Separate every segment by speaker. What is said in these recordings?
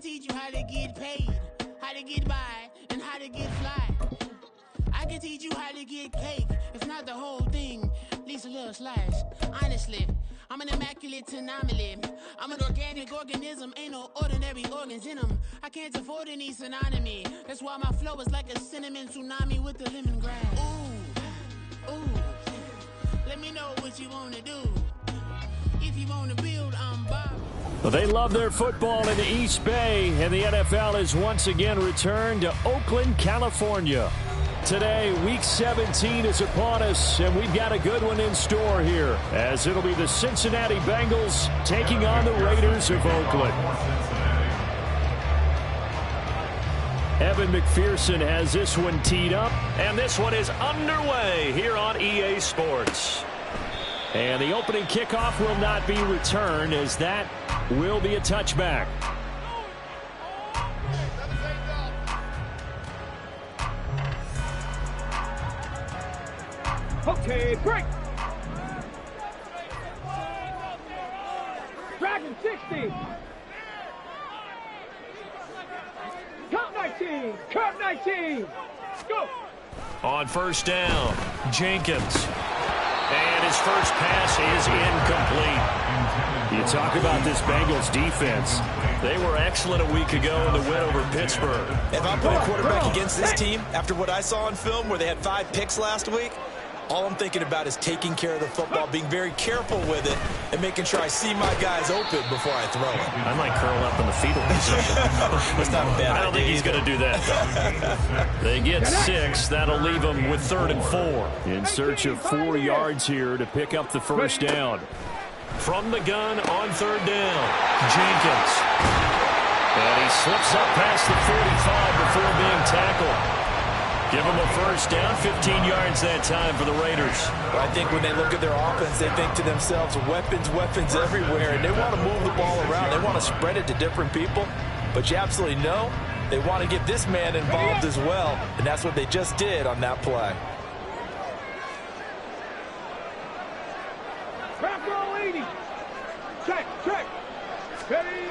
Speaker 1: teach you how to get paid, how to get by, and how to get fly. I can teach you how to get cake, if not the whole thing, at least a little slice. Honestly, I'm an immaculate anomaly. I'm an organic organism, ain't no ordinary organs in them. I can't afford any synonymy. That's why my flow is like a cinnamon tsunami with the lemongrass. Ooh, ooh, let me know what you wanna do. If you wanna build, I'm Bob.
Speaker 2: Well, they love their football in the East Bay, and the NFL has once again returned to Oakland, California. Today, Week 17 is upon us, and we've got a good one in store here, as it'll be the Cincinnati Bengals taking on the Raiders of Oakland. Evan McPherson has this one teed up, and this one is underway here on EA Sports. And the opening kickoff will not be returned, as that will be a touchback.
Speaker 3: Okay, break. Dragon 60. Cut 19. Cut 19. Go.
Speaker 2: On first down, Jenkins. And his first pass is incomplete. You talk about this Bengals defense. They were excellent a week ago in the win over Pittsburgh.
Speaker 4: If I'm putting a quarterback against this team, after what I saw on film where they had 5 picks last week, all I'm thinking about is taking care of the football, being very careful with it, and making sure I see my guys open before I throw it.
Speaker 2: I might curl up in the fetal position.
Speaker 4: That's not a bad idea.
Speaker 2: I don't think he's going to do that, though. They get 6. That'll leave them with 3rd and 4. In search of 4 yards here to pick up the first down. From the gun on 3rd down, Jenkins. And he slips up past the 45 before being tackled. Give them a first down, 15 yards that time for the Raiders.
Speaker 4: Well, I think when they look at their offense, they think to themselves, weapons, weapons everywhere, and they want to move the ball around. They want to spread it to different people, but you absolutely know they want to get this man involved as well, and that's what they just did on that play.
Speaker 3: Back row 80. Check, check. Ready.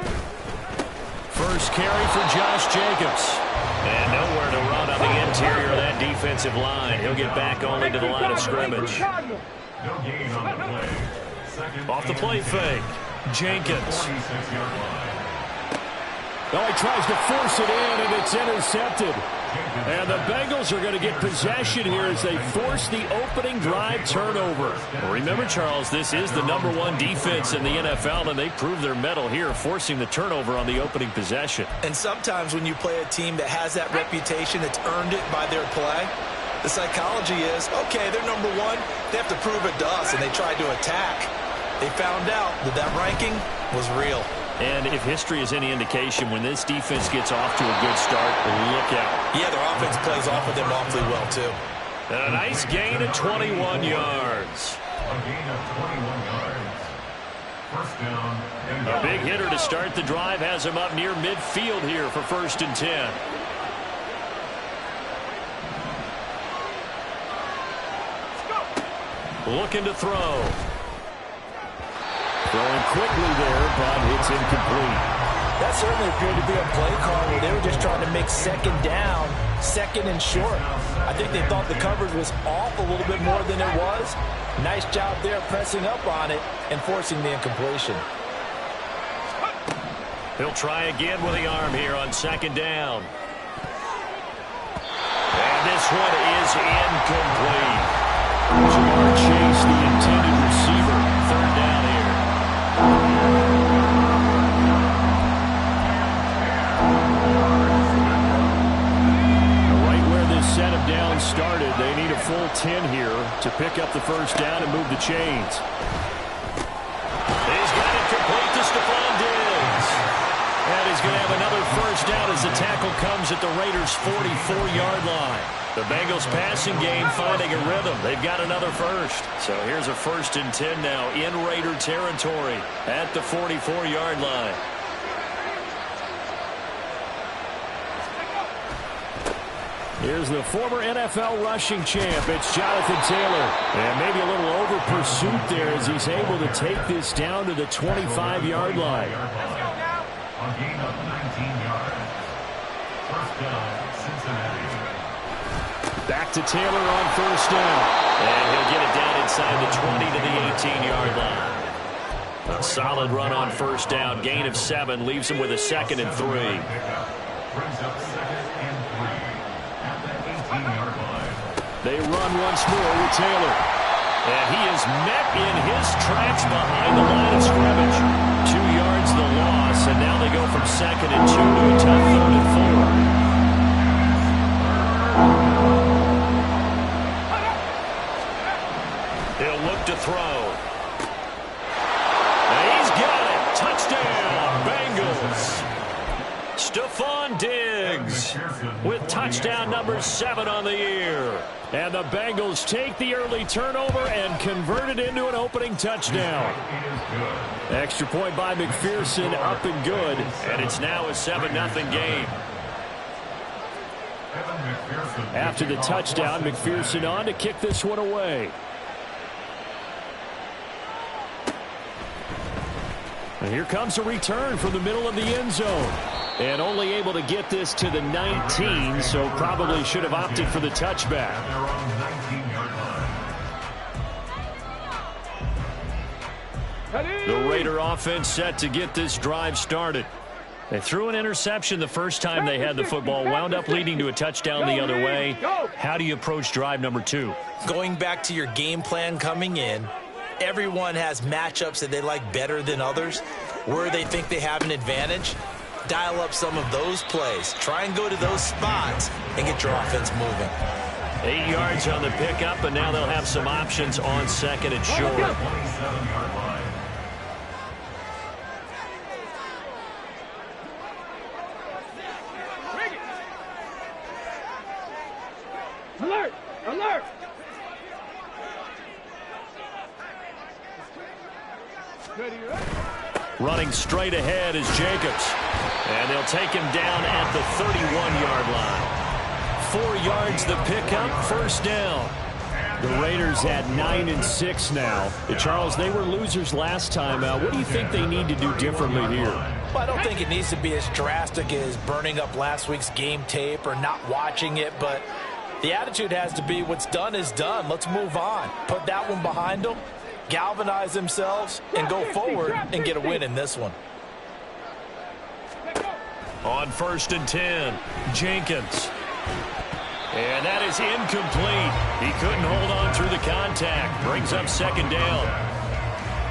Speaker 2: First carry for Josh Jacobs. And nowhere to run on the interior of that defensive line. He'll get back only to the line of scrimmage. Off the play fake, Jenkins. Oh, he tries to force it in, and it's intercepted. And the Bengals are going to get possession here as they force the opening drive turnover. Remember, Charles, this is the #1 defense in the NFL, and they prove their mettle here, forcing the turnover on the opening possession.
Speaker 4: And sometimes when you play a team that has that reputation, that's earned it by their play, the psychology is, okay, they're #1. They have to prove it to us, and they tried to attack. They found out that that ranking was real.
Speaker 2: And if history is any indication, when this defense gets off to a good start, look out.
Speaker 4: Yeah, their offense plays off of them awfully well, too.
Speaker 2: And a nice gain of 21 yards.
Speaker 5: A gain of 21 yards. First down.
Speaker 2: A big hitter to start the drive has him up near midfield here for 1st and 10. Looking to throw. Throwing quickly there, but it's incomplete.
Speaker 4: That certainly appeared to be a play call where they were just trying to make 2nd down, 2nd and short. I think they thought the coverage was off a little bit more than it was. Nice job there pressing up on it and forcing the incompletion.
Speaker 2: He'll try again with the arm here on 2nd down. And this one is incomplete. Jamar Chase, the intended receiver, 3rd down here. Right where this set of downs started, they need a full 10 here to pick up the first down and move the chains. He's got it complete to Stephon Diggs. And he's going to have another first down as the tackle comes at the Raiders' 44-yard line. The Bengals passing game finding a rhythm. They've got another first. So here's a 1st and 10 now in Raider territory at the 44-yard line. Here's the former NFL rushing champ. It's Jonathan Taylor. And maybe a little over pursuit there as he's able to take this down to the 25-yard line.
Speaker 5: A gain of 19 yards. First down, Cincinnati.
Speaker 2: Back to Taylor on first down. And he'll get it down inside the 20 to the 18-yard line. A solid run on first down. Gain of 7 leaves him with a 2nd and 3.
Speaker 5: Brings up 2nd and 3 at the 18-yard line.
Speaker 2: They run once more with Taylor. And he is met in his tracks behind the line of scrimmage. 2 yards the loss, and now they go from 2nd and 2 to a tough 3rd and 4. He'll look to throw. And he's got it. Touchdown, Bengals. Stephon Diggs with touchdown number 7 on the year. And the Bengals take the early turnover and convert it into an opening touchdown. Extra point by McPherson, up and good. And it's now a 7-0 game. After the touchdown, McPherson on to kick this one away. And here comes a return from the middle of the end zone. And only able to get this to the 19, so probably should have opted for the touchback. The Raider offense set to get this drive started. They threw an interception the first time they had the football, wound up leading to a touchdown the other way. How do you approach drive number 2?
Speaker 4: Going back to your game plan coming in, everyone has matchups that they like better than others, where they think they have an advantage. Dial up some of those plays. Try and go to those spots and get your offense moving.
Speaker 2: 8 yards on the pickup, and now they'll have some options on 2nd and short.
Speaker 5: 27-yard line.
Speaker 3: Alert! Alert!
Speaker 2: Running straight ahead is Jacobs. And they'll take him down at the 31-yard line. 4 yards the pickup, first down. The Raiders at 9-6 now. Charles, they were losers last time out. What do you think they need to do differently here?
Speaker 4: Well, I don't think it needs to be as drastic as burning up last week's game tape or not watching it, but the attitude has to be what's done is done. Let's move on. Put that one behind them, galvanize themselves, and go forward and get a win in this one.
Speaker 2: On 1st and 10, Jenkins. And that is incomplete. He couldn't hold on through the contact. Brings up 2nd down.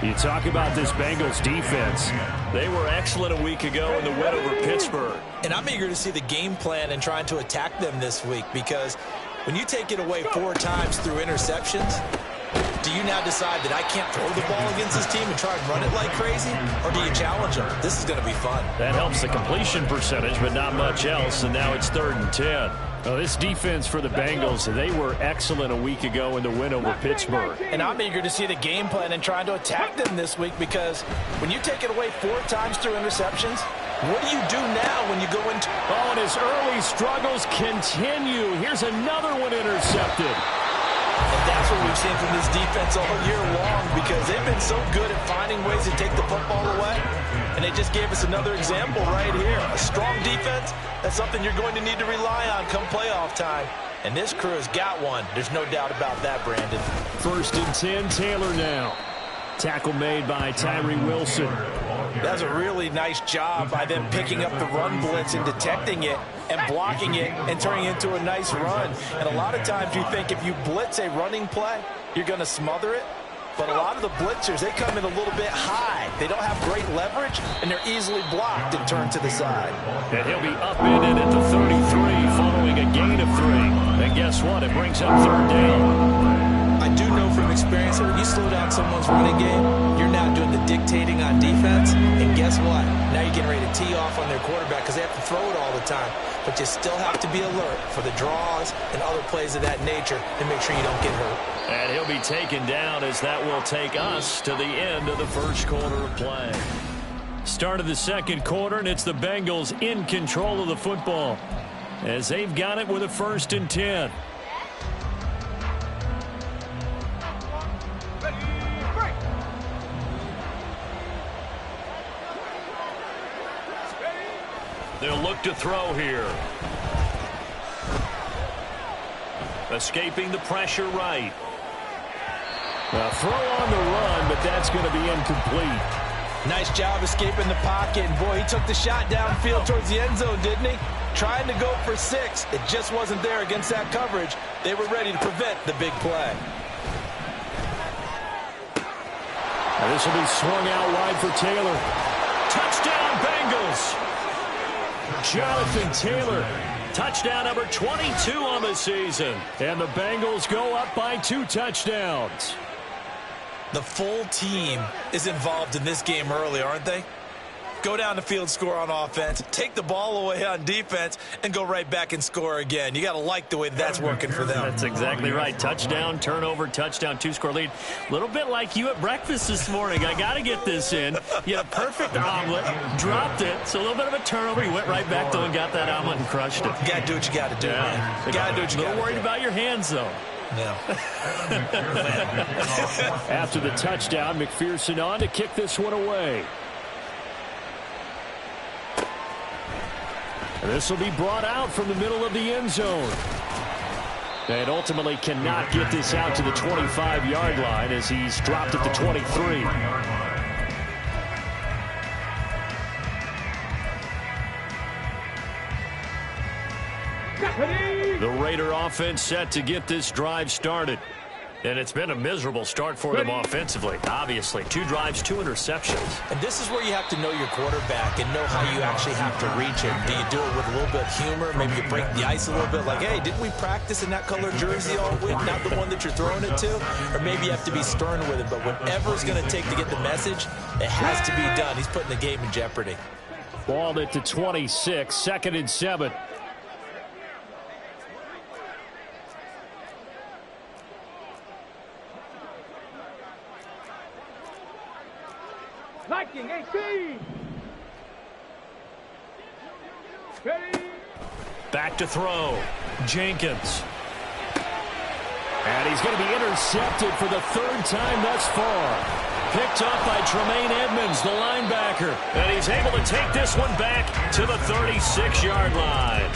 Speaker 2: You talk about this Bengals defense. They were excellent a week ago in the win over Pittsburgh.
Speaker 4: And I'm eager to see the game plan and trying to attack them this week, because when you take it away 4 times through interceptions, do you now decide that I can't throw the ball against this team and try and run it like crazy? Or do you challenge them? This is going to be fun.
Speaker 2: That helps the completion percentage, but not much else, and now it's 3rd and 10. Well, this defense for the Bengals, they were excellent a week ago in the win over Pittsburgh.
Speaker 4: And I'm eager to see the game plan and trying to attack them this week, because when you take it away 4 times through interceptions, what do you do now when you go into...
Speaker 2: Oh, and his early struggles continue. Here's another one intercepted.
Speaker 4: And that's what we've seen from this defense all year long, because they've been so good at finding ways to take the football away. And they just gave us another example right here. A strong defense, that's something you're going to need to rely on come playoff time. And this crew has got one. There's no doubt about that, Brandon.
Speaker 2: 1st and 10, Taylor now. Tackle made by Tyree Wilson.
Speaker 4: That's a really nice job by them picking up the run blitz and detecting it and blocking it and turning it into a nice run. And a lot of times you think if you blitz a running play, you're going to smother it. But a lot of the blitzers, they come in a little bit high. They don't have great leverage, and they're easily blocked and turned to the side.
Speaker 2: And he'll be upended at the 33 following a gain of 3. And guess what? It brings up 3rd down.
Speaker 4: I do know from experience that when you slow down someone's running game, you're now doing the dictating on defense. And guess what? Now you're getting ready to tee off on their quarterback because they have to throw it all the time. But you still have to be alert for the draws and other plays of that nature and make sure you don't get hurt.
Speaker 2: And he'll be taken down as that will take us to the end of the first quarter of play. Start of the second quarter, and it's the Bengals in control of the football as they've got it with a 1st and 10. They'll look to throw here. Escaping the pressure right. Throw on the run, but that's going to be incomplete.
Speaker 4: Nice job escaping the pocket. And, boy, he took the shot downfield towards the end zone, didn't he? Trying to go for 6. It just wasn't there against that coverage. They were ready to prevent the big play.
Speaker 2: And this will be swung out wide for Taylor. Touchdown, Bengals! Jonathan Taylor, touchdown number 22 on the season. And the Bengals go up by 2 touchdowns.
Speaker 4: The full team is involved in this game early, aren't they? Go down the field, score on offense, take the ball away on defense, and go right back and score again. You got to like the way that's working for them.
Speaker 2: That's exactly right. Touchdown, turnover, touchdown, 2-score lead. A little bit like you at breakfast this morning. I got to get this in. You had a perfect omelet, dropped it, so a little bit of a turnover. You went right back, though, and got that omelet and crushed it.
Speaker 4: You got to do what you got to do, man. You got to do what you got to do.
Speaker 2: A little worried about your hands, though.
Speaker 4: No.
Speaker 2: After the touchdown, McPherson on to kick this one away. And this will be brought out from the middle of the end zone. And ultimately cannot get this out to the 25-yard line as he's dropped at the 23. The Raider offense set to get this drive started. And it's been a miserable start for them offensively. Obviously, 2 drives, 2 interceptions.
Speaker 4: And this is where you have to know your quarterback and know how you actually have to reach him. Do you do it with a little bit of humor? Maybe you break the ice a little bit like, hey, didn't we practice in that color jersey all week? Not the one that you're throwing it to? Or maybe you have to be stern with it. But whatever it's going to take to get the message, it has to be done. He's putting the game in jeopardy.
Speaker 2: Ball at the 26, 2nd and 7.
Speaker 3: Liking 18. Ready.
Speaker 2: Back to throw. Jenkins. And he's going to be intercepted for the 3rd time thus far. Picked up by Tremaine Edmonds, the linebacker. And he's able to take this one back to the 36-yard line.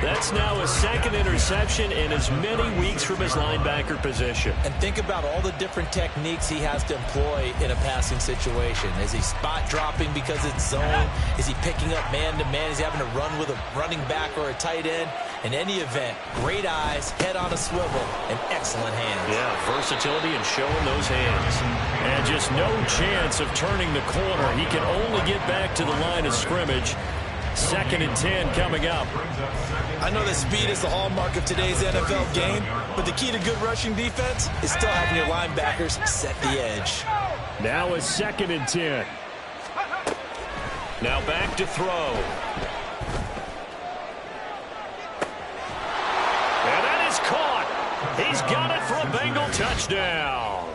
Speaker 2: That's now his 2nd interception in as many weeks from his linebacker position.
Speaker 4: And think about all the different techniques he has to employ in a passing situation. Is he spot dropping because it's zone? Is he picking up man-to-man? Is he having to run with a running back or a tight end? In any event, great eyes, head on a swivel, and excellent hands.
Speaker 2: Yeah, versatility and showing those hands. And just no chance of turning the corner. He can only get back to the line of scrimmage. 2nd and 10 coming up.
Speaker 4: I know that speed is the hallmark of today's NFL game, but the key to good rushing defense is still having your linebackers set the edge.
Speaker 2: Now a 2nd and 10. Now back to throw. And that is caught. He's got it for a Bengal touchdown.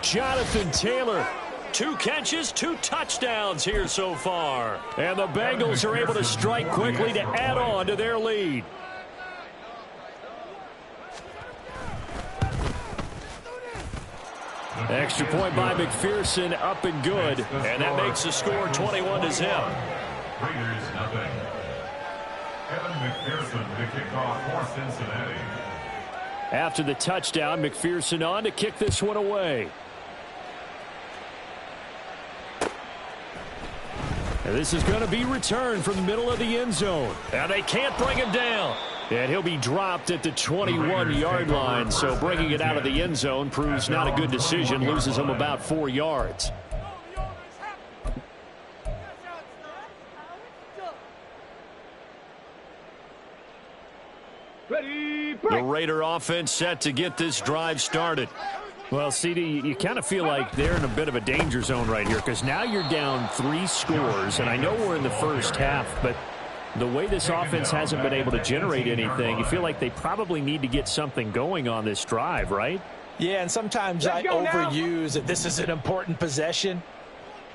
Speaker 2: Jonathan Taylor. 2 catches, 2 touchdowns here so far. And the Bengals are able to strike quickly to add on to their lead. Extra point by McPherson, up and good. And that makes the score 21-0.
Speaker 5: Raiders nothing. Evan McPherson to kick off for Cincinnati.
Speaker 2: After the touchdown, McPherson on to kick this one away. And this is going to be returned from the middle of the end zone. And they can't bring him down. And he'll be dropped at the 21-yard line. So bringing it out of the end zone proves not a good decision. Loses him about 4 yards.
Speaker 3: Ready.
Speaker 2: The Raider offense set to get this drive started. Well, CD, you kind of feel like they're in a bit of a danger zone right here because now you're down 3 scores, and I know we're in the first half, but the way this offense hasn't been able to generate anything, you feel like they probably need to get something going on this drive, right?
Speaker 4: Yeah, and sometimes I overuse that this is an important possession.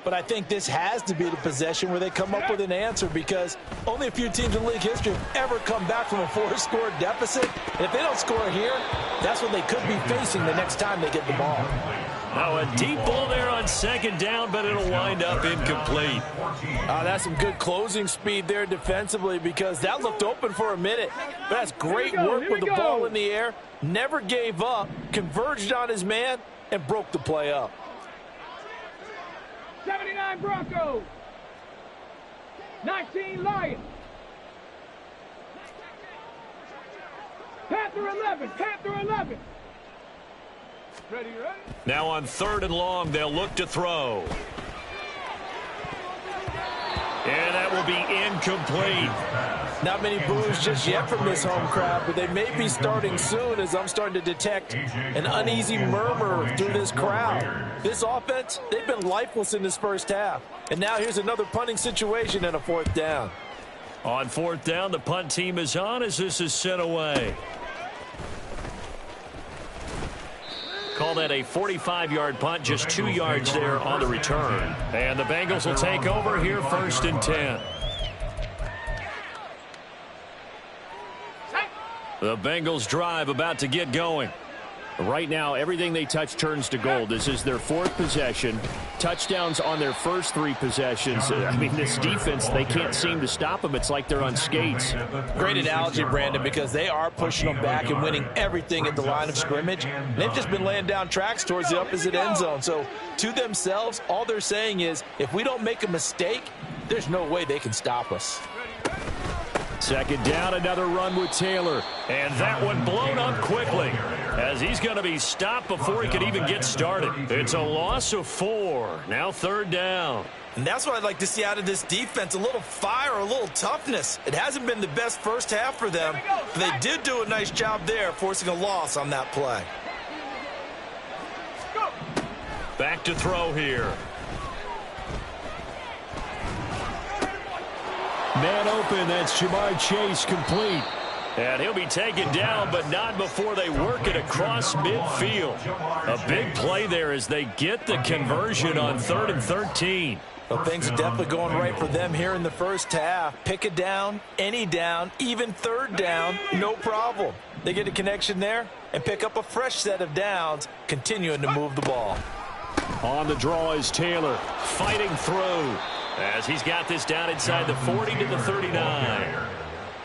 Speaker 4: But I think this has to be the possession where they come up with an answer because only a few teams in league history have ever come back from a 4-score deficit. And if they don't score here, that's what they could be facing the next time they get the ball.
Speaker 2: Now a deep ball there on second down, but it'll wind up incomplete.
Speaker 4: That's some good closing speed there defensively because that looked open for a minute. But that's great work with the ball in the air. Never gave up, converged on his man, and broke the play up.
Speaker 3: 79 Broncos. 19 Lions. Panther 11. Panther 11. Ready?
Speaker 2: Now on 3rd and long, they'll look to throw. And that will be incomplete.
Speaker 4: Not many boos just yet from this home crowd, but they may be starting soon as I'm starting to detect an uneasy murmur through this crowd. This offense, they've been lifeless in this first half. And now here's another punting situation and a 4th down.
Speaker 2: On 4th down, the punt team is on as this is sent away. Call that a 45-yard punt, just 2 yards there on the return. And the Bengals will take over here 1st and 10. The Bengals drive about to get going. Right now, everything they touch turns to gold. This is their 4th possession. Touchdowns on their first 3 possessions. I mean, this defense, they can't seem to stop them. It's like they're on skates.
Speaker 4: Great analogy, Brandon, because they are pushing them back and winning everything at the line of scrimmage. They've just been laying down tracks towards the opposite end zone. So, to themselves, all they're saying is, if we don't make a mistake, there's no way they can stop us.
Speaker 2: 2nd down, another run with Taylor. And that one blown up quickly as he's going to be stopped before he could even get started. It's a loss of 4. Now 3rd down.
Speaker 4: And that's what I'd like to see out of this defense, a little fire, a little toughness. It hasn't been the best first half for them, but they did do a nice job there, forcing a loss on that play.
Speaker 2: Back to throw here. Man open, that's Jamar Chase complete. And he'll be taken down, but not before they work it across midfield. A big play there as they get the conversion on 3rd and 13.
Speaker 4: Well, things are definitely going right for them here in the first half. Pick a down, any down, even 3rd down, no problem. They get a connection there and pick up a fresh set of downs, continuing to move the ball.
Speaker 2: On the draw is Taylor, fighting through as he's got this down inside the 40 to the 39.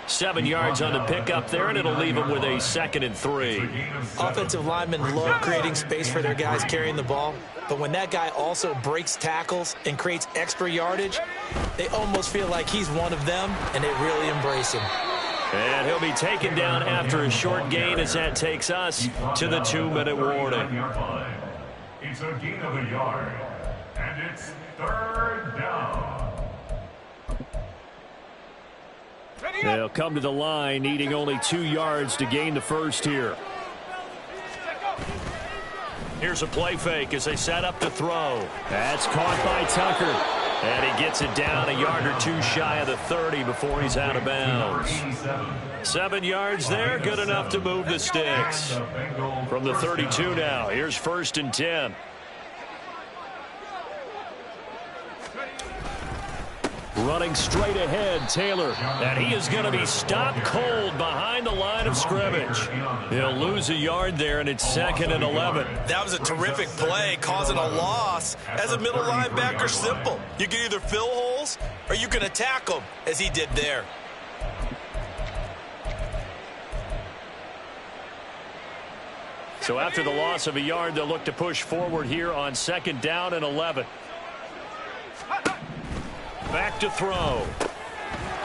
Speaker 2: 7 yards on the pickup there, and it'll leave them with a 2nd and 3.
Speaker 4: Offensive linemen love creating space for their guys carrying the ball, but when that guy also breaks tackles and creates extra yardage, they almost feel like he's one of them, and they really embrace him.
Speaker 2: And he'll be taken down after a short gain as that takes us to the 2-minute warning.
Speaker 5: It's a gain of a yard, and it's 3rd down.
Speaker 2: They'll come to the line, needing only 2 yards to gain the first here. Here's a play fake as they set up to throw. That's caught by Tucker. And he gets it down a yard or 2 shy of the 30 before he's out of bounds. 7 yards there, good enough to move the sticks. From the 32 now, here's 1st and 10. Running straight ahead, Taylor. And he is going to be stopped cold behind the line of scrimmage. He'll lose a yard there, and it's 2nd and 11.
Speaker 4: That was a terrific play, causing a loss. As a middle linebacker, simple. You can either fill holes or you can attack them, as he did there.
Speaker 2: So after the loss of a yard, they'll look to push forward here on 2nd down and 11. Back to throw.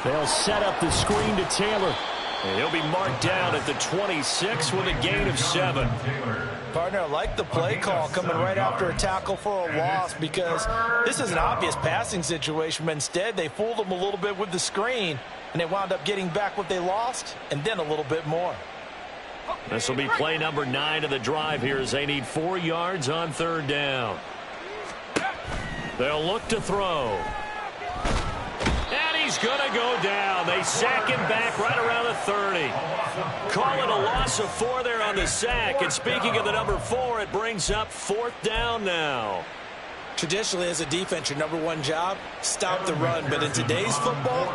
Speaker 2: They'll set up the screen to Taylor. And he'll be marked down at the 26 with a gain of 7.
Speaker 4: Partner, I like the play call coming right after a tackle for a loss because this is an obvious passing situation, but instead they fooled them a little bit with the screen, and they wound up getting back what they lost and then a little bit more.
Speaker 2: This will be play number 9 of the drive here as they need 4 yards on 3rd down. They'll look to throw. And he's going to go down. They sack him back right around the 30. Call it a loss of 4 there on the sack. And speaking of the number 4, it brings up 4th down now.
Speaker 4: Traditionally, as a defense, your number one job, stop the run. But in today's football,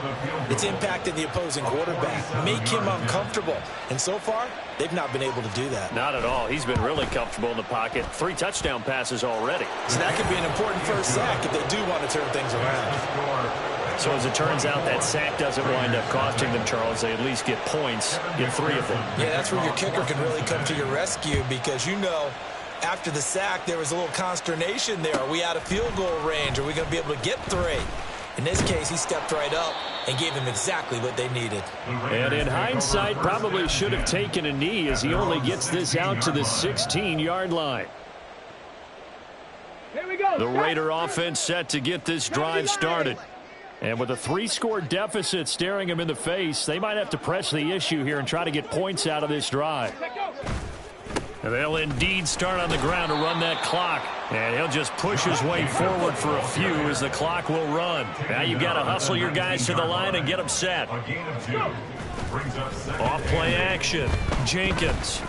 Speaker 4: it's impacting the opposing quarterback. Make him uncomfortable. And so far, they've not been able to do that.
Speaker 2: Not at all. He's been really comfortable in the pocket. 3 touchdown passes already.
Speaker 4: So that could be an important first sack if they do want to turn things around.
Speaker 2: So as it turns out, that sack doesn't wind up costing them, Charles. They at least get points in 3 of them.
Speaker 4: Yeah, that's where your kicker can really come to your rescue because after the sack, there was a little consternation there. Are we out of field goal range? Are we going to be able to get 3? In this case, he stepped right up and gave them exactly what they needed.
Speaker 2: And in hindsight, probably should have taken a knee as he only gets this out to the 16-yard line.
Speaker 3: Here we go.
Speaker 2: The Raider offense set to get this drive started. And with a 3-score deficit staring him in the face, they might have to press the issue here and try to get points out of this drive. And they'll indeed start on the ground to run that clock. And he'll just push his way forward for a few as the clock will run. Now you've got to hustle your guys to the line and get them set. Off play action. Jenkins.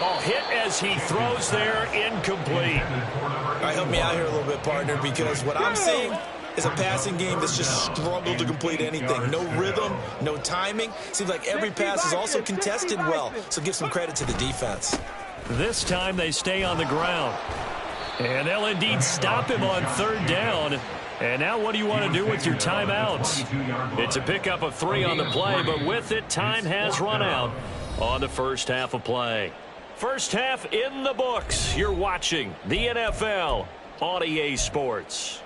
Speaker 2: Oh, hit as he throws there, incomplete.
Speaker 4: All right, help me out here a little bit, partner, because what I'm seeing is a passing game that's just struggled to complete anything. No rhythm, no timing. Seems like every pass is also contested well, so give some credit to the defense.
Speaker 2: This time they stay on the ground. And they'll indeed stop him on 3rd down. And now what do you want to do with your timeouts? It's a pickup of 3 on the play, but with it, time has run out on the first half of play. First half in the books. You're watching the NFL on EA Sports.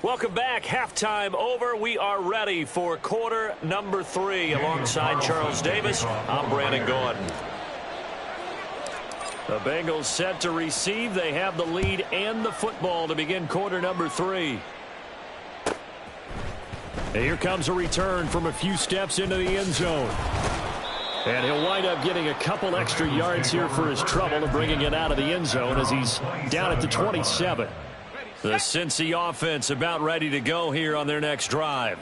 Speaker 2: Welcome back. Halftime over. We are ready for quarter number 3. Alongside Charles Davis, I'm Brandon Gordon. The Bengals set to receive. They have the lead and the football to begin quarter number 3. And here comes a return from a few steps into the end zone. And he'll wind up getting a couple extra yards here for his trouble and bringing it out of the end zone as he's down at the 27. The Cincy offense about ready to go here on their next drive.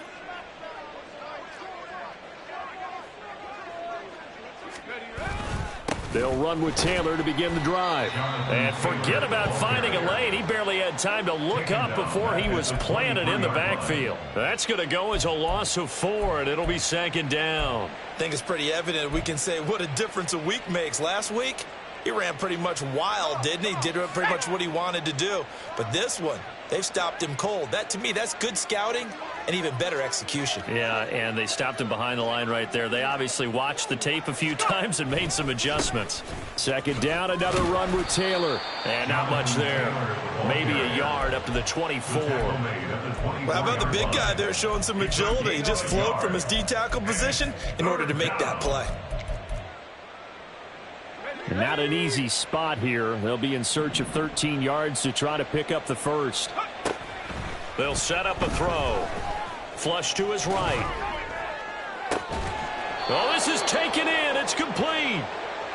Speaker 2: They'll run with Taylor to begin the drive. And forget about finding a lane. He barely had time to look up before he was planted in the backfield. That's going to go as a loss of 4, and it'll be 2nd down.
Speaker 4: I think it's pretty evident. We can say what a difference a week makes. Last week, he ran pretty much wild, didn't he? Did pretty much what he wanted to do. But this one, they've stopped him cold. That, to me, that's good scouting and even better execution.
Speaker 2: Yeah, and they stopped him behind the line right there. They obviously watched the tape a few times and made some adjustments. 2nd down, another run with Taylor. And not much there. Maybe a yard up to the 24.
Speaker 4: Well, how about the big guy there showing some agility? He just flowed from his D-tackle position in order to make that play.
Speaker 2: Not an easy spot here. They'll be in search of 13 yards to try to pick up the first. They'll set up a throw. Flush to his right. Oh, this is taken in. It's complete.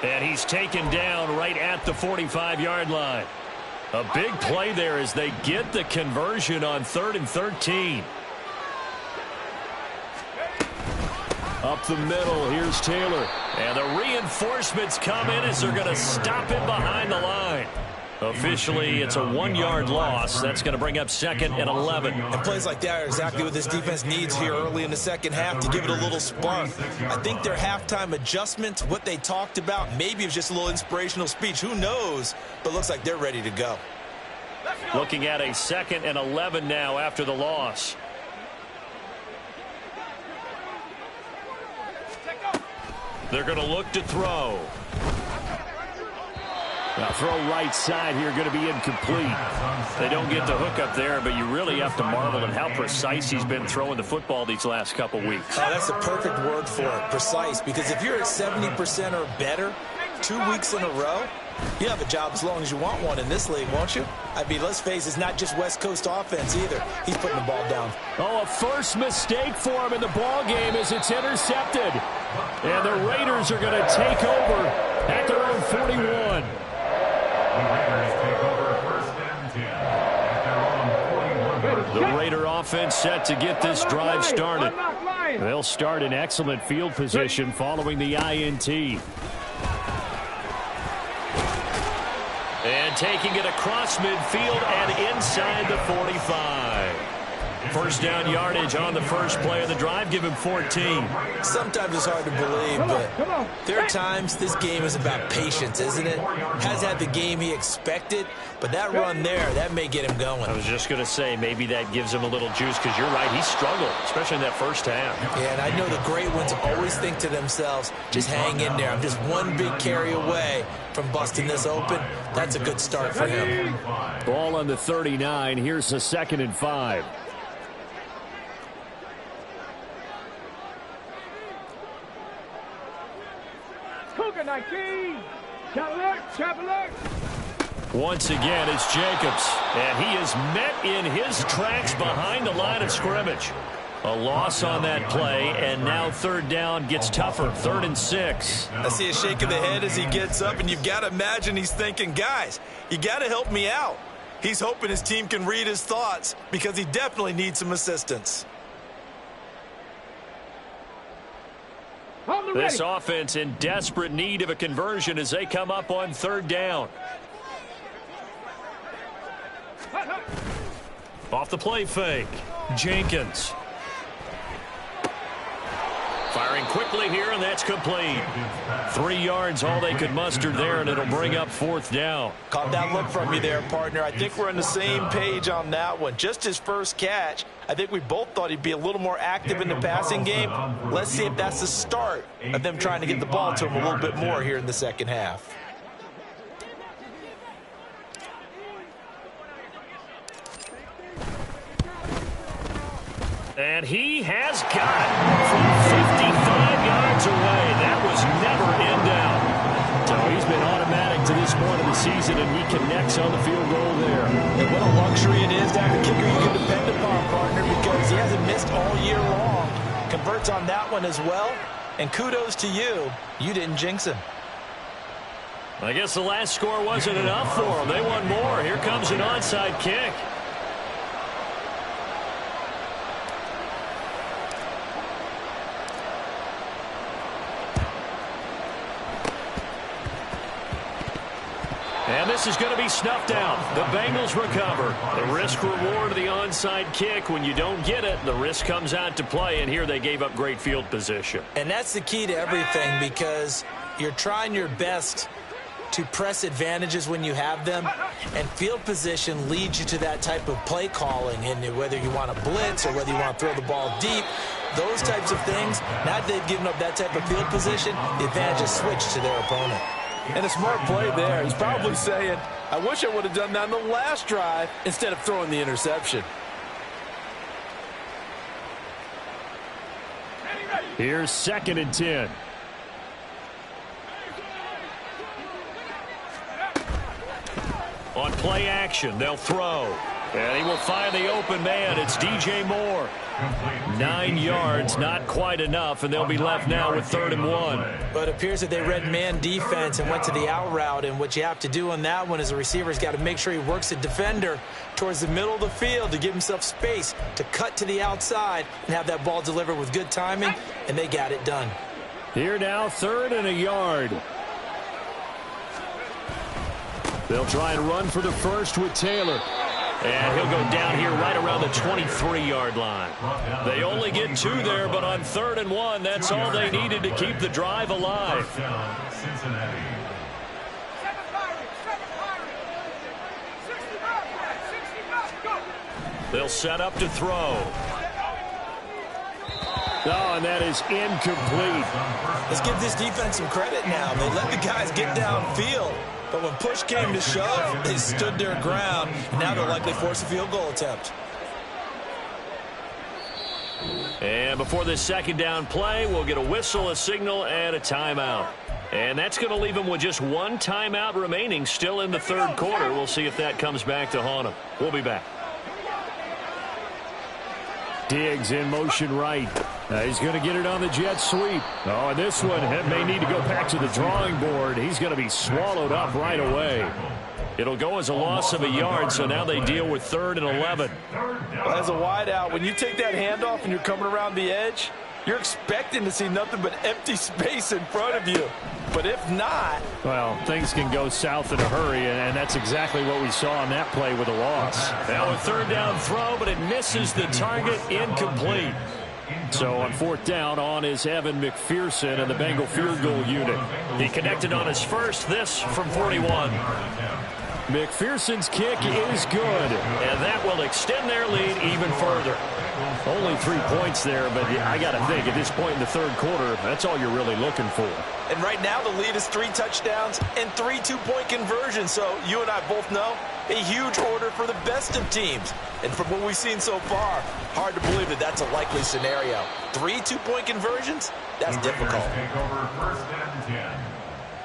Speaker 2: And he's taken down right at the 45-yard line. A big play there as they get the conversion on 3rd and 13. Up the middle, here's Taylor. And the reinforcements come in as they're going to stop him behind the line. Officially, it's a 1-yard loss. That's going to bring up 2nd and 11.
Speaker 4: And plays like that are exactly what this defense needs here early in the second half to give it a little spark. I think their halftime adjustment, what they talked about, maybe it was just a little inspirational speech. Who knows? But looks like they're ready to go.
Speaker 2: Looking at a 2nd and 11 now after the loss. They're going to look to throw. Now throw right side here, going to be incomplete. They don't get the hook up there, but you really have to marvel at how precise he's been throwing the football these last couple weeks.
Speaker 4: Oh, that's the perfect word for it, precise, because if you're at 70% or better 2 weeks in a row, you have a job as long as you want one in this league, won't you? I mean, let's face it, it's not just West Coast offense either. He's putting the ball down.
Speaker 2: Oh, a first mistake for him in the ball game as it's intercepted. And the Raiders are going to take over at their own 41.
Speaker 5: The Raiders take over 1st and 10 at their own 41.
Speaker 2: Raider offense set to get this drive started. They'll start in excellent field position following the INT. And taking it across midfield and inside the 45. First down yardage on the first play of the drive. Give him 14.
Speaker 4: Sometimes it's hard to believe, but there are times this game is about patience, isn't it? Has had the game he expected, but that run there, that may get him going.
Speaker 2: I was just going to say, maybe that gives him a little juice, because you're right, he struggled, especially in that first half.
Speaker 4: Yeah, and I know the great ones always think to themselves, just hang in there. I'm just one big carry away from busting this open. That's a good start for him.
Speaker 2: Ball on the 39. Here's a 2nd and 5. Once again, it's Jacobs, and he is met in his tracks behind the line of scrimmage. A loss on that play, and now 3rd down gets tougher. 3rd and 6.
Speaker 4: I see a shake of the head as he gets up, and you've got to imagine he's thinking, guys, you got to help me out. He's hoping his team can read his thoughts, because he definitely needs some assistance.
Speaker 2: This offense in desperate need of a conversion as they come up on 3rd down. Off the play fake, Jenkins. Firing quickly here, and that's complete. 3 yards, all they could muster there, and it'll bring up 4th down.
Speaker 4: Caught that look from you there, partner. I think we're on the same page on that one. Just his first catch. I think we both thought he'd be a little more active in the passing game. Let's see if that's the start of them trying to get the ball to him a little bit more here in the second half.
Speaker 2: And he has got it from 55 yards away. That was never in doubt. So he's been automatic to this point of the season, and he connects on the field goal there.
Speaker 4: And what a luxury it is to have a kicker you can depend upon, partner, because he hasn't missed all year long. Converts on that one as well. And kudos to you. You didn't jinx him.
Speaker 2: I guess the last score wasn't enough for them. They want more. Here comes an onside kick. And this is going to be snuffed out. The Bengals recover. The risk-reward of the onside kick. When you don't get it, the risk comes out to play, and here they gave up great field position.
Speaker 4: And that's the key to everything, because you're trying your best to press advantages when you have them, and field position leads you to that type of play calling. And whether you want to blitz or whether you want to throw the ball deep, those types of things, now that they've given up that type of field position, the advantage is switched to their opponent.
Speaker 6: And a smart play there. He's probably saying, I wish I would have done that on the last drive instead of throwing the interception.
Speaker 2: Here's 2nd and 10. On play action, they'll throw. And he will find the open man. It's DJ Moore. 9 yards, not quite enough, and they'll be left now with 3rd and 1.
Speaker 4: But it appears that they read man defense and went to the out route, and what you have to do on that one is the receiver's got to make sure he works the defender towards the middle of the field to give himself space to cut to the outside and have that ball delivered with good timing, and they got it done.
Speaker 2: Here now, 3rd and a yard. They'll try and run for the first with Taylor. And he'll go down here right around the 23-yard line. They only get 2 there, but on 3rd and 1, that's all they needed to keep the drive alive. They'll set up to throw. Oh, and that is incomplete.
Speaker 4: Let's give this defense some credit now. They let the guys get downfield. But when push came to shove, they stood their ground. Now they'll likely force a field goal attempt.
Speaker 2: And before this 2nd down play, we'll get a whistle, a signal, and a timeout. And that's going to leave them with just 1 timeout remaining still in the 3rd quarter. We'll see if that comes back to haunt them. We'll be back. Diggs in motion right. He's going to get it on the jet sweep. Oh, and this one may need to go back to the drawing board. He's going to be swallowed up right away. It'll go as a loss of a yard, so now they deal with 3rd and 11.
Speaker 6: Well, as a wideout, when you take that handoff and you're coming around the edge, you're expecting to see nothing but empty space in front of you. But if not...
Speaker 2: Well, things can go south in a hurry, and that's exactly what we saw on that play with a loss. Now a 3rd down throw, but it misses the target, incomplete. So on 4th down, on is Evan McPherson and the Bengal field goal unit. He connected on his first, this from 41. McPherson's kick is good, and that will extend their lead even further. Only 3 points there, but I got to think at this point in the 3rd quarter, that's all you're really looking for.
Speaker 6: And right now the lead is 3 touchdowns and 3 two-point conversions. So you and I both know a huge order for the best of teams. And from what we've seen so far, hard to believe that that's a likely scenario. 3 two-point conversions? That's difficult.
Speaker 5: Take over 1st and 10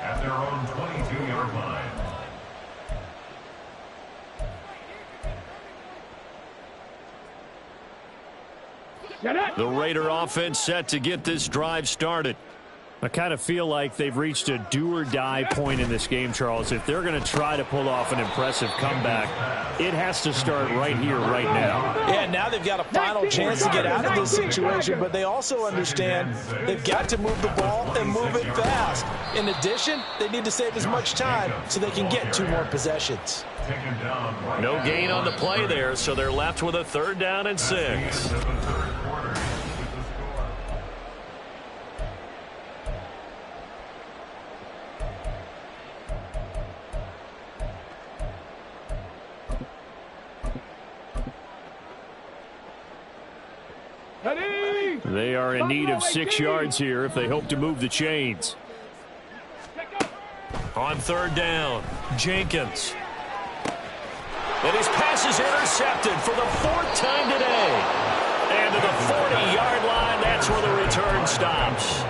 Speaker 5: at their own 22-yard line.
Speaker 2: The Raider offense set to get this drive started. I kind of feel like they've reached a do-or-die point in this game, Charles. If they're going to try to pull off an impressive comeback, it has to start right here, right now.
Speaker 6: Yeah, now they've got a final chance to get out of this situation, but they also understand they've got to move the ball and move it fast. In addition, they need to save as much time so they can get 2 more possessions.
Speaker 2: No gain on the play there, so they're left with a 3rd down and 6. They are in need of 6 yards here if they hope to move the chains. On 3rd down, Jenkins. And his pass is intercepted for the 4th time today. And to the 40-yard line, that's where the return stops.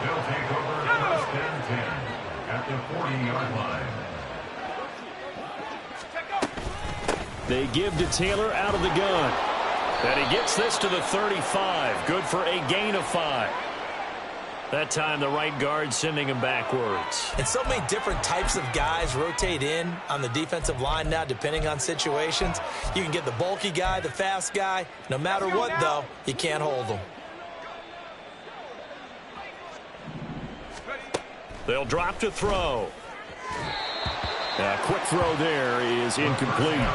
Speaker 5: They'll take over 1st and 10 at the 40-yard line.
Speaker 2: They give to Taylor out of the gun. And he gets this to the 35. Good for a gain of 5. That time the right guard sending him backwards.
Speaker 6: And so many different types of guys rotate in on the defensive line now depending on situations. You can get the bulky guy, the fast guy. No matter what, though, you can't hold them.
Speaker 2: They'll drop to throw. A quick throw there is incomplete.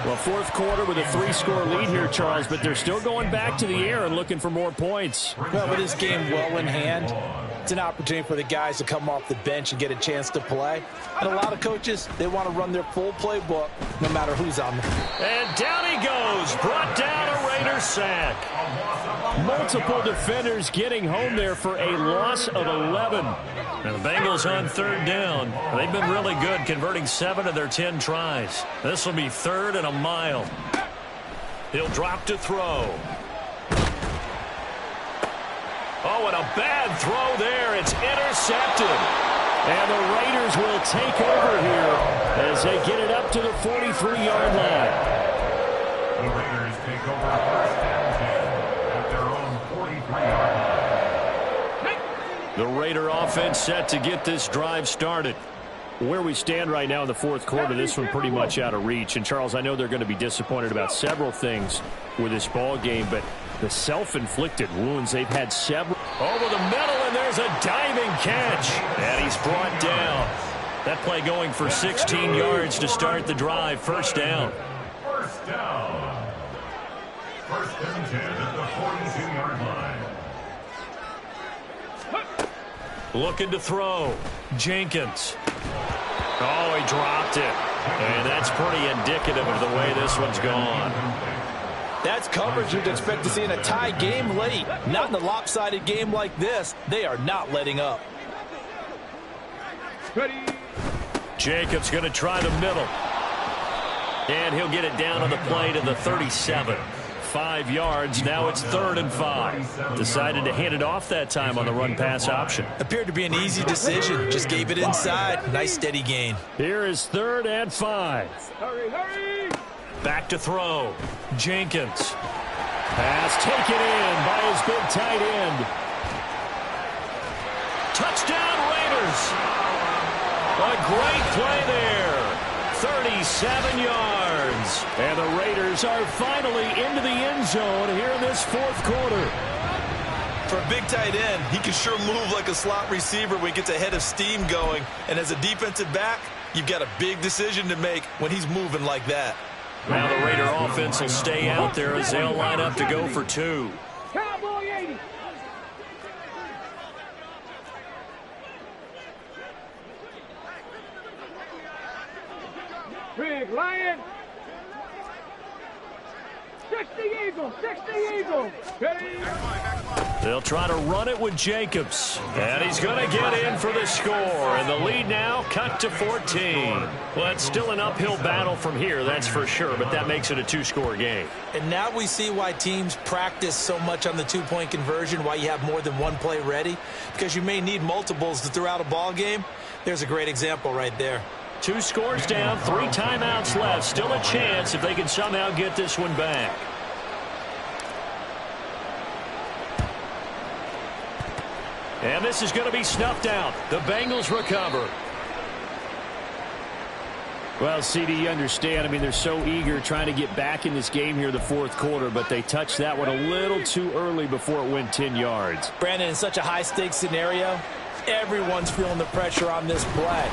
Speaker 2: Well, 4th quarter with a 3-score lead here, Charles, but they're still going back to the air and looking for more points.
Speaker 6: Well, with this game well in hand, it's an opportunity for the guys to come off the bench and get a chance to play. And a lot of coaches, they want to run their full playbook no matter who's on the field.
Speaker 2: And down he goes, brought down a Raider sack. Multiple defenders getting home there for a loss of 11. And the Bengals on 3rd down. They've been really good, converting 7 of their 10 tries. This will be 3rd and a mile. He'll drop to throw. Oh, and a bad throw there. It's intercepted. And the Raiders will take over here as they get it up to the 43-yard line.
Speaker 5: The Raiders take over 1st and 10 at their own 43-yard line.
Speaker 2: The Raider offense set to get this drive started. Where we stand right now in the 4th quarter, this one pretty much out of reach. And, Charles, I know they're going to be disappointed about several things with this ball game, but the self-inflicted wounds, they've had several. Over the middle, and there's a diving catch. And he's brought down. That play going for 16 yards to start the drive. 1st down.
Speaker 5: 1st down. 1st and 10 at the 42-yard line.
Speaker 2: Looking to throw. Jenkins. Oh, he dropped it. And that's pretty indicative of the way this one's gone.
Speaker 6: That's coverage you'd expect to see in a tie game late. Not in a lopsided game like this. They are not letting up.
Speaker 2: Jacobs going to try the middle. And he'll get it down on the play to the 37. 5 yards. Now it's 3rd and 5. Decided to hand it off that time on the run-pass option.
Speaker 6: Appeared to be an easy decision. Just gave it inside. Nice steady gain.
Speaker 2: Here is 3rd and 5.
Speaker 3: Hurry, hurry!
Speaker 2: Back to throw. Jenkins. Pass taken in by his big tight end. Touchdown Raiders. A great play there. 37 yards. And the Raiders are finally into the end zone here in this fourth quarter.
Speaker 6: For a big tight end, he can sure move like a slot receiver when he gets a head of steam going. And as a defensive back, you've got a big decision to make when he's moving like that.
Speaker 2: Now the Raider offense will stay out there as they'll line up to go for two.
Speaker 3: Cowboy 80. Big Lion. 60 Eagles, 60 Eagles.
Speaker 2: They'll try to run it with Jacobs. And he's going to get in for the score. And the lead now cut to 14. Well, it's still an uphill battle from here, that's for sure. But that makes it a two-score game.
Speaker 4: And now we see why teams practice so much on the two-point conversion, why you have more than one play ready. Because you may need multiples to throw out a ball game. There's a great example right there.
Speaker 2: 2 scores down, 3 timeouts left. Still a chance if they can somehow get this one back. And this is going to be snuffed out. The Bengals recover. Well, CD, you understand. I mean, they're so eager trying to get back in this game here in the fourth quarter, but they touched that one a little too early before it went 10 yards.
Speaker 4: Brandon, in such a high-stakes scenario, everyone's feeling the pressure on this play.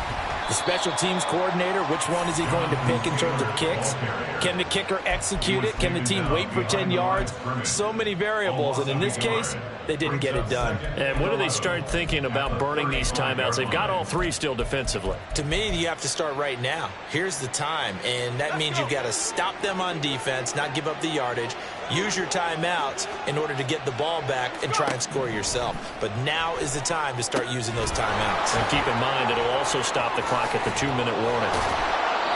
Speaker 4: The special teams coordinator, which one is he going to pick in terms of kicks? Can the kicker execute it? Can the team wait for 10 yards? So many variables, and in this case, they didn't get it done.
Speaker 2: And when do they start thinking about burning these timeouts? They've got all 3 still defensively.
Speaker 4: To me, you have to start right now. Here's the time, and that means you've got to stop them on defense, not give up the yardage, use your timeouts in order to get the ball back and try and score yourself. But now is the time to start using those timeouts.
Speaker 2: And keep in mind, it'll also stop the clock at the 2-minute warning.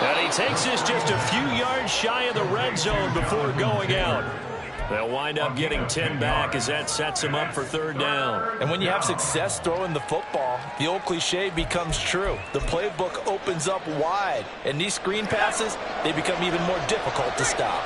Speaker 2: And he takes this just a few yards shy of the red zone before going out. They'll wind up getting 10 back as that sets him up for third down.
Speaker 4: And when you have success throwing the football, the old cliche becomes true. The playbook opens up wide, and these screen passes, they become even more difficult to stop.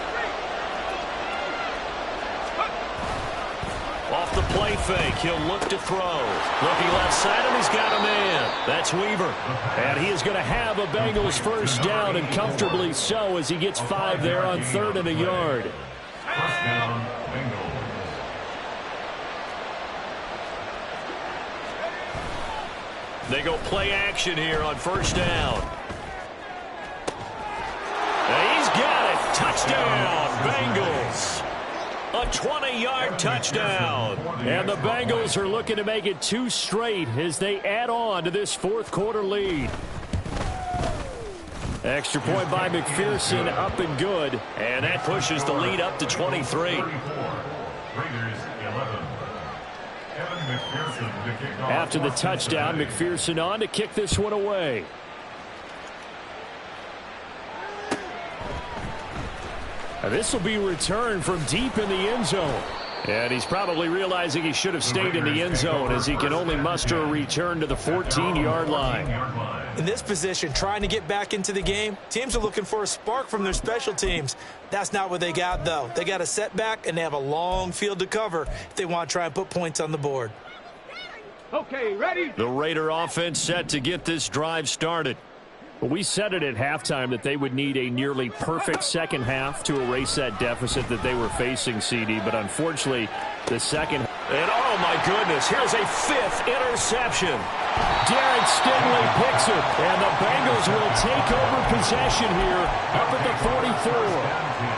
Speaker 2: Off the play fake, he'll look to throw. Looking left side, and he's got a man. That's Weaver. And he is going to have a Bengals first down, and comfortably so as he gets 5 there on 3rd and a yard.
Speaker 5: First down, Bengals.
Speaker 2: They go play action here on first down. And he's got it. Touchdown, Bengals. A 20-yard touchdown. And the Bengals are looking to make it 2 straight as they add on to this fourth quarter lead. Extra point by McPherson, up and good. And that pushes the lead up to 23. After the touchdown, McPherson on to kick this one away. This will be returned from deep in the end zone. And he's probably realizing he should have stayed in the end zone as he can only muster a return to the 14-yard line.
Speaker 4: In this position, trying to get back into the game, teams are looking for a spark from their special teams. That's not what they got, though. They got a setback, and they have a long field to cover if they want to try and put points on the board.
Speaker 3: Okay, ready?
Speaker 2: The Raider offense set to get this drive started. Well, we said it at halftime that they would need a nearly perfect second half to erase that deficit that they were facing, CD. But unfortunately, the second... And oh my goodness, here's a 5th interception. Derek Stingley picks it, and the Bengals will take over possession here up at the 44.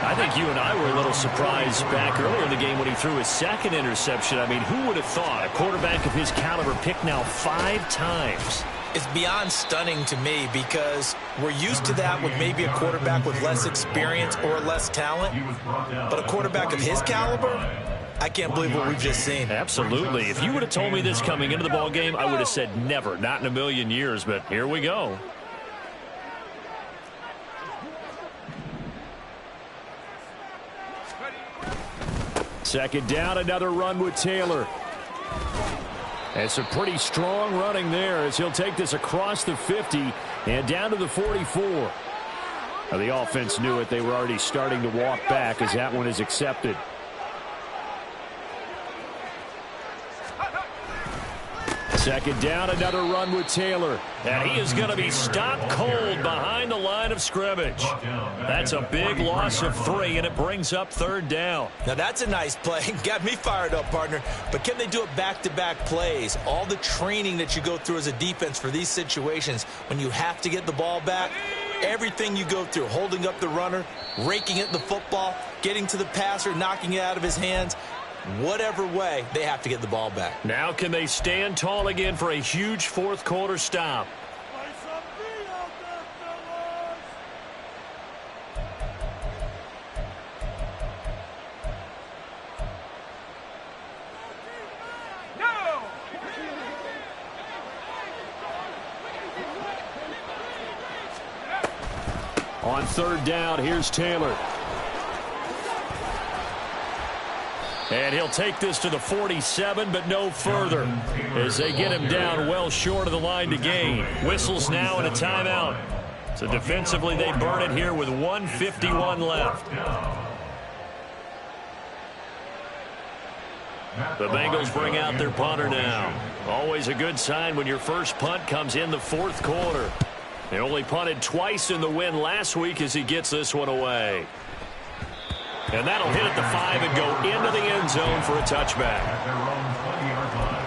Speaker 2: I think you and I were a little surprised back earlier in the game when he threw his 2nd interception. I mean, who would have thought a quarterback of his caliber picked now 5 times?
Speaker 4: It's beyond stunning to me because we're used to that with maybe a quarterback with less experience or less talent. But a quarterback of his caliber, I can't believe what we've just seen.
Speaker 2: Absolutely. If you would have told me this coming into the ball game, I would have said never, not in a million years. But here we go. Second down, another run with Taylor. And some pretty strong running there as he'll take this across the 50 and down to the 44. Now, the offense knew it. They were already starting to walk back as that one is accepted. Second down, another run with Taylor. And he is going to be stopped cold behind the line of scrimmage. That's a big loss of 3, and it brings up third down.
Speaker 6: Now that's a nice play. Got me fired up, partner. But can they do it back-to-back plays? All the training that you go through as a defense for these situations, when you have to get the ball back, everything you go through, holding up the runner, raking at the football, getting to the passer, knocking it out of his hands, whatever way, they have to get the ball back.
Speaker 2: Now can they stand tall again for a huge fourth quarter stop? On third down, here's Taylor. And he'll take this to the 47, but no further, as they get him down well short of the line to gain. Whistles now and a timeout. So defensively, they burn it here with 1:51 left. The Bengals bring out their punter now. Always a good sign when your first punt comes in the fourth quarter. They only punted twice in the win last week as he gets this one away. And that'll hit at the 5 and go into the end zone for a touchback.
Speaker 5: At their own 20-yard line.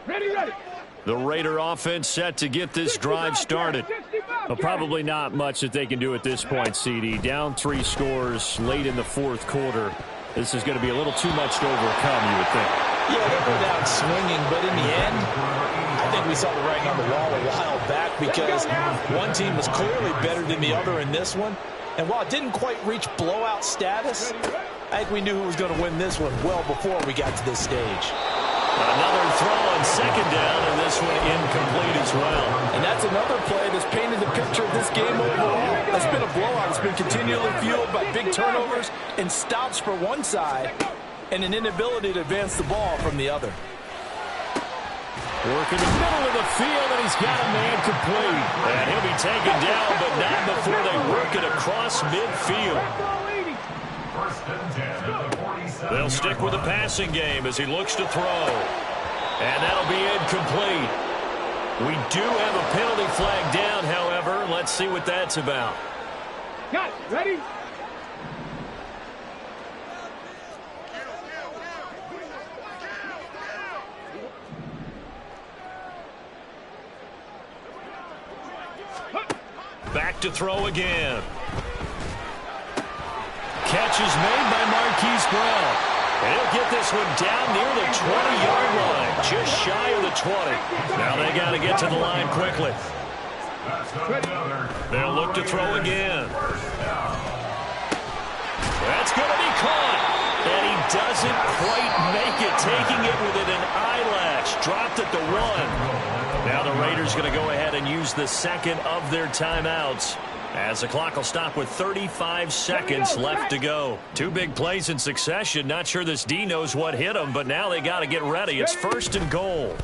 Speaker 3: Ready.
Speaker 2: The Raider offense set to get this drive started. But probably not much that they can do at this point, CD. Down 3 scores late in the fourth quarter. This is going to be a little too much to overcome, you would think.
Speaker 6: Yeah, they go down swinging, but in the end, I think we saw the writing on the wall a while back because one team was clearly better than the other in this one. And while it didn't quite reach blowout status, I think we knew who was going to win this one well before we got to this stage.
Speaker 2: Another throw on second down, and this one incomplete as well.
Speaker 6: And that's another play that's painted the picture of this game overall. It's been a blowout. It's been continually fueled by big turnovers and stops for one side and an inability to advance the ball from the other.
Speaker 2: Work in the middle of the field, and he's got a man complete. And he'll be taken down, but not before they work it across midfield.
Speaker 5: First and 10 at the 47.
Speaker 2: They'll stick with the passing game as he looks to throw. And that'll be incomplete. We do have a penalty flag down, however. Let's see what that's about.
Speaker 3: Got it. Ready?
Speaker 2: Back to throw again. Catch is made by Marquise Brown. And he'll get this one down near the 20-yard line, just shy of the 20. Now they got to get to the line quickly. They'll look to throw again. That's going to be caught. And he doesn't quite make it, taking it within an eyelash. Dropped at the 1. Now the Raiders going to go ahead and use the second of their timeouts, as the clock will stop with 35 seconds left to go. 2 big plays in succession. Not sure this D knows what hit him, but now they got to get ready. It's first and goal.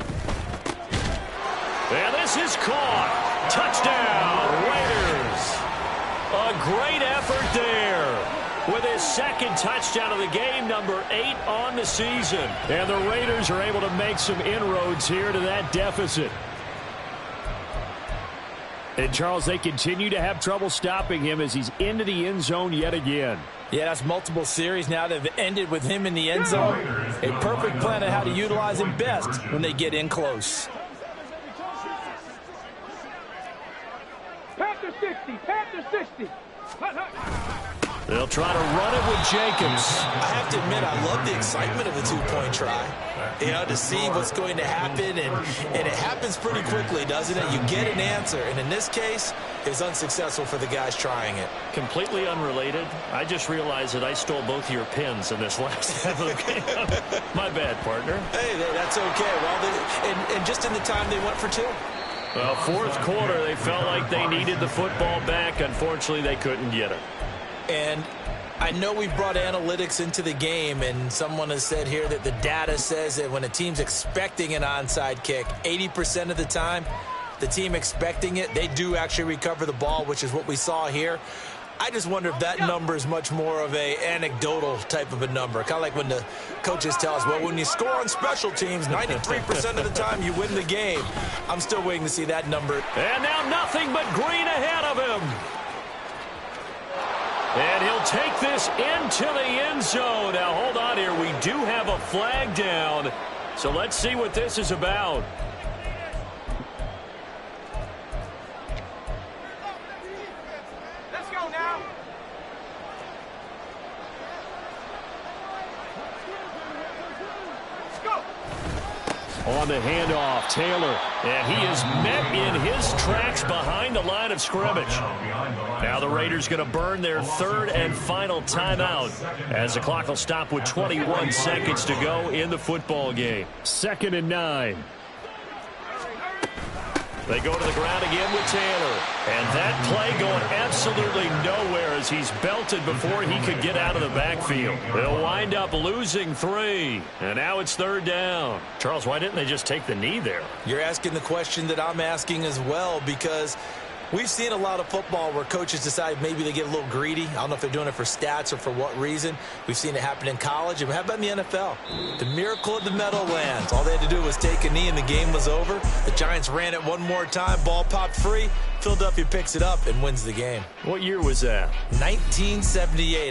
Speaker 2: And this is caught. Touchdown, Raiders. A great effort there, with his second touchdown of the game, number 8 on the season. And the Raiders are able to make some inroads here to that deficit. And, Charles, they continue to have trouble stopping him as he's into the end zone yet again.
Speaker 6: Yeah, that's multiple series now that have ended with him in the end zone. A perfect plan on how to utilize him best when they get in close.
Speaker 3: Panther 60. Panther 60.
Speaker 2: They'll try to run it with Jacobs.
Speaker 6: I have to admit, I love the excitement of a 2-point try. You know, to see what's going to happen, and it happens pretty quickly, doesn't it? You get an answer, and in this case, it's unsuccessful for the guys trying it.
Speaker 2: Completely unrelated. I just realized that I stole both of your pins in this last half of the game. My bad, partner.
Speaker 6: Hey, that's okay. Well, and just in the time they went for 2.
Speaker 2: Well, fourth quarter, they felt like they needed the football back. Unfortunately, they couldn't get it.
Speaker 6: And I know we brought analytics into the game, and someone has said here that the data says that when a team's expecting an onside kick, 80% of the time,
Speaker 4: the team expecting it, they do actually recover the ball, which is what we saw here. I just wonder if that number is much more of a anecdotal type of a number. Kind of like when the coaches tell us, well, when you score on special teams, 93% of the time you win the game. I'm still waiting to see that number.
Speaker 2: And now nothing but green ahead of him. And he'll take this into the end zone. Now, hold on here. We do have a flag down. So let's see what this is about. On the handoff, Taylor, and he is met in his tracks behind the line of scrimmage. Now the Raiders going to burn their third and final timeout as the clock will stop with 21 seconds to go in the football game. 2nd and 9. They go to the ground again with Taylor. And that play going absolutely nowhere as he's belted before he could get out of the backfield. They'll wind up losing 3. And now it's 3rd down. Charles, why didn't they just take the knee there?
Speaker 4: You're asking the question that I'm asking as well, because we've seen a lot of football where coaches decide maybe they get a little greedy. I don't know if they're doing it for stats or for what reason. We've seen it happen in college. And how about in the NFL? The miracle of the Meadowlands. All they had to do was take a knee and the game was over. The Giants ran it one more time. Ball popped free. Philadelphia picks it up and wins the game.
Speaker 2: What year was that?
Speaker 4: 1978.